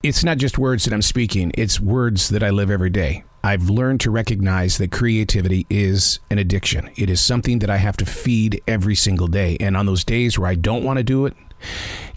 It's not just words that I'm speaking, it's words that I live every day. I've learned to recognize that creativity is an addiction. It is something that I have to feed every single day. And on those days where I don't want to do it,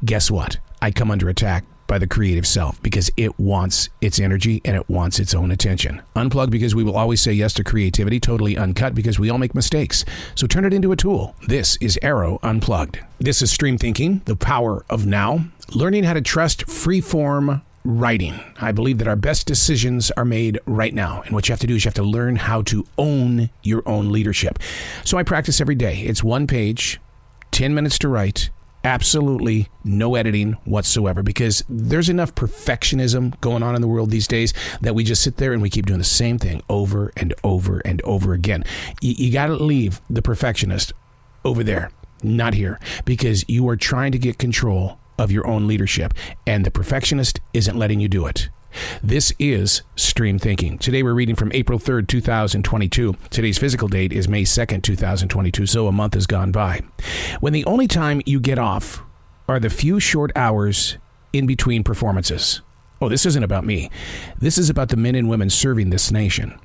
guess what? I come under attack by the creative self because it wants its energy and it wants its own attention. Unplugged because we will always say yes to creativity. Totally uncut because we all make mistakes. So turn it into a tool. This is Arroe Unplugged. This is Stream Thinking, the power of now. Learning how to trust free-form writing. I believe that our best decisions are made right now. And what you have to do is you have to learn how to own your own leadership. So I practice every day. It's one page, 10 minutes to write. Absolutely no editing whatsoever, because there's enough perfectionism going on in the world these days that we just sit there and we keep doing the same thing over and over and over again. You got to leave the perfectionist over there, not here, because you are trying to get control of your own leadership, and the perfectionist isn't letting you do it. This is Stream Thinking. Today we're reading from April 3rd, 2022. Today's physical date is May 2nd, 2022, so a month has gone by. When the only time you get off are the few short hours in between performances. Oh, this isn't about me. This is about the men and women serving this nation.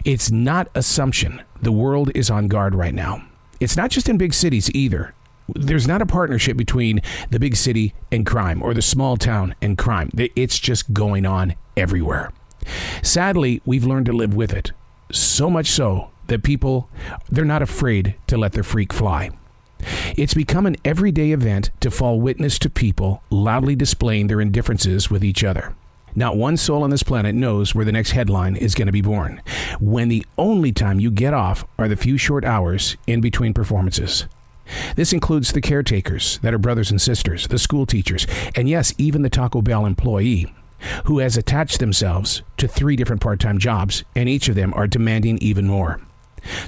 It's not assumption. The world is on guard right now. It's not just in big cities either. There's not a partnership between the big city and crime or the small town and crime. It's just going on everywhere. Sadly, we've learned to live with it. So much so that people, they're not afraid to let their freak fly. It's become an everyday event to fall witness to people loudly displaying their indifferences with each other. Not one soul on this planet knows where the next headline is going to be born, when the only time you get off are the few short hours in between performances. This includes the caretakers that are brothers and sisters, the school teachers, and yes, even the Taco Bell employee who has attached themselves to 3 different part-time jobs, and each of them are demanding even more.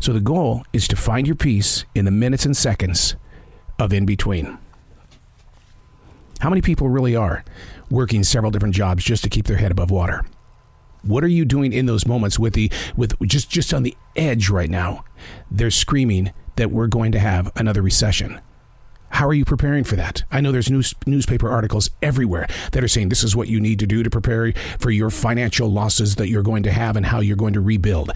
So the goal is to find your peace in the minutes and seconds of in between. How many people really are working several different jobs just to keep their head above water? What are you doing in those moments with just on the edge right now? They're screaming that we're going to have another recession. How are you preparing for that? I know there's newspaper articles everywhere that are saying this is what you need to do to prepare for your financial losses that you're going to have and how you're going to rebuild.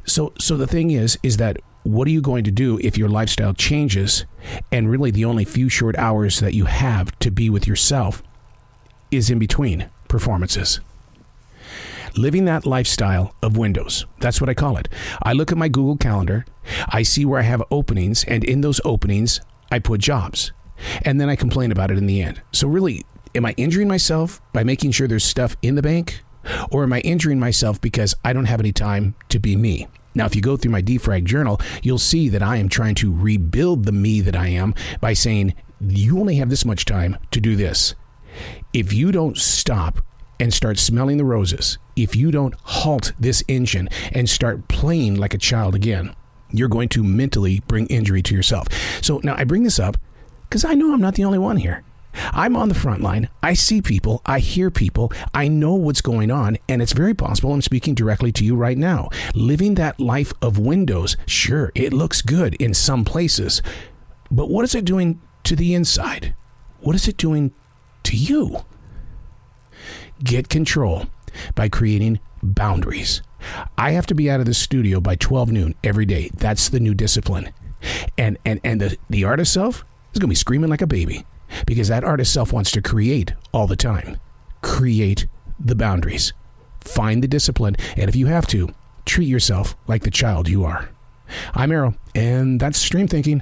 So the thing is that what are you going to do if your lifestyle changes and really the only few short hours that you have to be with yourself is in between performances? Living that lifestyle of windows. That's what I call it. I look at my Google Calendar. I see where I have openings, and in those openings, I put jobs. And then I complain about it in the end. So really, am I injuring myself by making sure there's stuff in the bank? Or am I injuring myself because I don't have any time to be me? Now, if you go through my defrag journal, you'll see that I am trying to rebuild the me that I am by saying, you only have this much time to do this. If you don't stop and start smelling the roses, if you don't halt this engine and start playing like a child again, you're going to mentally bring injury to yourself. So now I bring this up because I know I'm not the only one here. I'm on the front line. I see people. I hear people. I know what's going on, and it's very possible I'm speaking directly to you right now. Living that life of windows, sure, it looks good in some places, but what is it doing to the inside? What is it doing to you? Get control by creating boundaries. I have to be out of the studio by 12 noon every day. That's the new discipline. And the artist self is going to be screaming like a baby because that artist self wants to create all the time. Create the boundaries. Find the discipline. And if you have to, treat yourself like the child you are. I'm Arroe, and that's Stream Thinking.